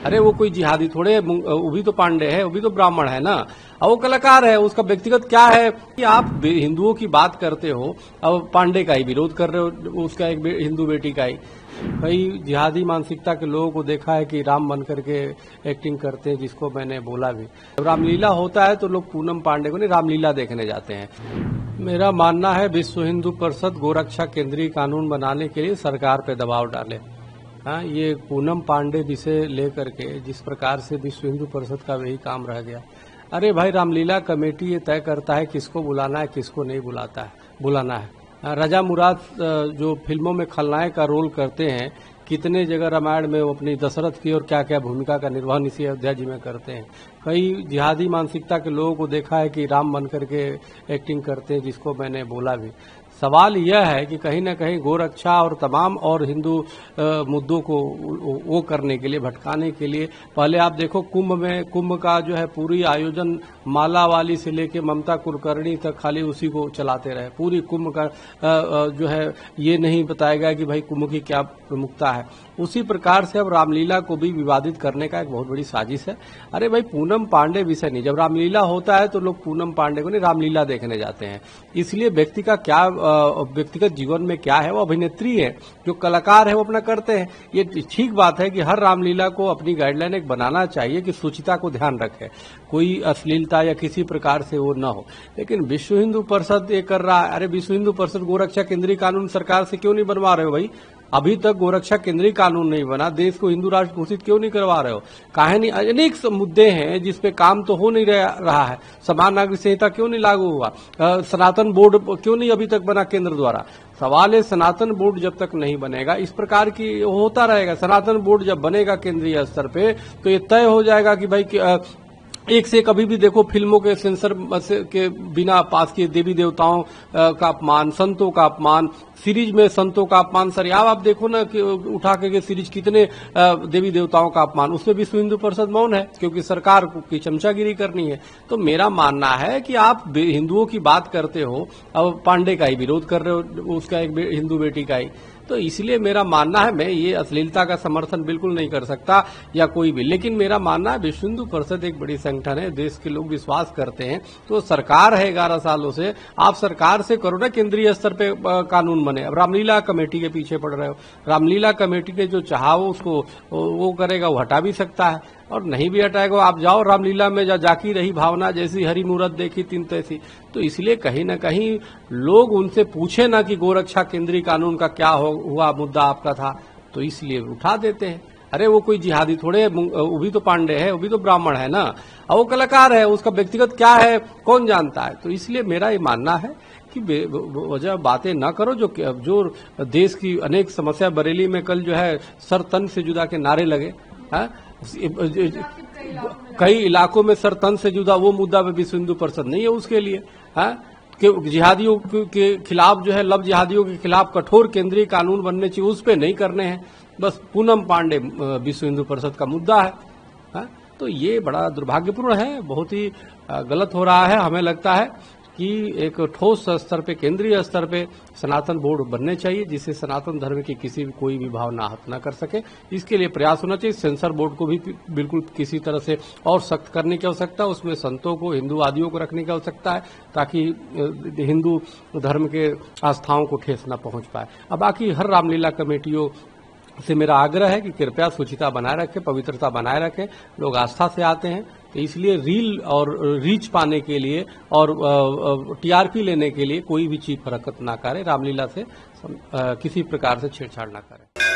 अरे वो कोई जिहादी थोड़े, वो भी तो पांडे है, वो भी तो ब्राह्मण है ना, और वो कलाकार है। उसका व्यक्तिगत क्या है कि आप हिंदुओं की बात करते हो, अब पांडे का ही विरोध कर रहे हो, उसका एक हिंदू बेटी का ही। भाई जिहादी मानसिकता के लोगों को देखा है कि राम बन करके एक्टिंग करते हैं, जिसको मैंने बोला भी। रामलीला होता है तो लोग पूनम पांडे को नहीं, रामलीला देखने जाते हैं। मेरा मानना है विश्व हिंदू परिषद गोरक्षा केंद्रीय कानून बनाने के लिए सरकार पे दबाव डाले। हाँ, ये पूनम पांडे विषय लेकर के जिस प्रकार से विश्व हिंदू परिषद का वही काम रह गया। अरे भाई, रामलीला कमेटी ये तय करता है किसको बुलाना है, किसको नहीं बुलाना है। रजा मुराद जो फिल्मों में खलनायक का रोल करते हैं, कितने जगह रामायण में वो अपनी दशरथ की और क्या क्या भूमिका का निर्वहन इसी अयोध्या जी में करते हैं। कई जिहादी मानसिकता के लोगों को देखा है कि राम बन करके एक्टिंग करते हैं, जिसको मैंने बोला भी। सवाल यह है कि कहीं न कहीं गोरक्षा और तमाम और हिंदू मुद्दों को वो करने के लिए, भटकाने के लिए, पहले आप देखो कुंभ का जो है पूरी आयोजन माला वाली से लेके ममता कुलकर्णी तक खाली उसी को चलाते रहे। पूरी कुंभ का जो है ये नहीं बताया गया कि भाई कुंभ की क्या प्रमुखता है। उसी प्रकार से अब रामलीला को भी विवादित करने का एक बहुत बड़ी साजिश है। अरे भाई, पूनम पांडे विषय नहीं, जब रामलीला होता है तो लोग पूनम पांडे को नहीं, रामलीला देखने जाते हैं। इसलिए व्यक्ति का क्या व्यक्तिगत जीवन में क्या है, वो अभिनेत्री है, जो कलाकार है वो अपना करते हैं। ये ठीक बात है कि हर रामलीला को अपनी गाइडलाइन एक बनाना चाहिए कि शुचिता को ध्यान रखे, कोई अश्लीलता या किसी प्रकार से वो न हो। लेकिन विश्व हिंदू परिषद ये कर रहा है। अरे विश्व हिंदू परिषद गोरक्षा केंद्रीय कानून सरकार से क्यों नहीं बनवा रहे हो भाई? अभी तक गोरक्षा केंद्रीय कानून नहीं बना, देश को हिंदू राष्ट्र घोषित क्यों नहीं करवा रहे हो? काहे नहीं? अनेक मुद्दे हैं जिसपे काम तो हो नहीं रहा है। समान नागरिक संहिता क्यों नहीं लागू हुआ? सनातन बोर्ड क्यों नहीं अभी तक बना केंद्र द्वारा? सवाल है, सनातन बोर्ड जब तक नहीं बनेगा, इस प्रकार की होता रहेगा। सनातन बोर्ड जब बनेगा केंद्रीय स्तर पे तो ये तय हो जाएगा कि भाई एक से कभी भी देखो, फिल्मों के सेंसर के बिना पास किए देवी देवताओं का अपमान, संतों का अपमान, सीरीज में संतों का अपमान। सर आप देखो ना कि उठा के सीरीज कितने देवी देवताओं का अपमान, उसमें विश्व हिंदू परिषद मौन है क्योंकि सरकार की चमचागिरी करनी है। तो मेरा मानना है कि आप हिंदुओं की बात करते हो, अब पांडे का ही विरोध कर रहे हो, उसका एक हिंदू बेटी का ही। तो इसलिए मेरा मानना है, मैं ये अश्लीलता का समर्थन बिल्कुल नहीं कर सकता या कोई भी, लेकिन मेरा मानना है विश्व हिंदू परिषद एक बड़ी संगठन है, देश के लोग विश्वास करते हैं। तो सरकार है 11 सालों से, आप सरकार से करो ना केंद्रीय स्तर पे कानून बने। अब रामलीला कमेटी के पीछे पड़ रहे हो। रामलीला कमेटी ने जो चाहा वो उसको वो करेगा, वो हटा भी सकता है, और नहीं भी हटाएगा। आप जाओ रामलीला में, जाकी रही भावना, जैसी हरी मूरत देखी तिन तैसी। तो इसलिए कहीं न कहीं लोग उनसे पूछे ना कि गोरक्षा केंद्रीय कानून का क्या हुआ, मुद्दा आपका था, तो इसलिए उठा देते हैं। अरे वो कोई जिहादी थोड़े, वो भी तो पांडे है, वो भी तो ब्राह्मण है ना, और वो कलाकार है। उसका व्यक्तिगत क्या है कौन जानता है? तो इसलिए मेरा ये मानना है कि वजह बातें ना करो। जो देश की अनेक समस्या, बरेली में कल जो है सर तन से जुदा के नारे लगे, कई इलाकों में सर तन से जुदा, वो मुद्दा पे विश्व हिंदू परिषद नहीं है उसके लिए। कि जिहादियों के खिलाफ जो है, लव जिहादियों के खिलाफ कठोर केंद्रीय कानून बनने चाहिए, उस पे नहीं करने हैं। बस पूनम पांडे विश्व हिंदू परिषद का मुद्दा है। तो ये बड़ा दुर्भाग्यपूर्ण है, बहुत ही गलत हो रहा है। हमें लगता है कि एक ठोस स्तर पे, केंद्रीय स्तर पे सनातन बोर्ड बनने चाहिए, जिससे सनातन धर्म की किसी भी कोई भी भावना आहत न कर सके। इसके लिए प्रयास होना चाहिए। सेंसर बोर्ड को भी बिल्कुल किसी तरह से और सख्त करने की आवश्यकता है। उसमें संतों को, हिंदूवादियों को रखने की आवश्यकता है, ताकि हिंदू धर्म के आस्थाओं को ठेस न पहुंच पाए। अब बाकी हर रामलीला कमेटियों से मेरा आग्रह है कि कृपया शुचिता बनाए रखें, पवित्रता बनाए रखें। लोग आस्था से आते हैं, तो इसलिए रील और रीच पाने के लिए और टीआरपी लेने के लिए कोई भी चीज हरकत ना करे, रामलीला से किसी प्रकार से छेड़छाड़ ना करे।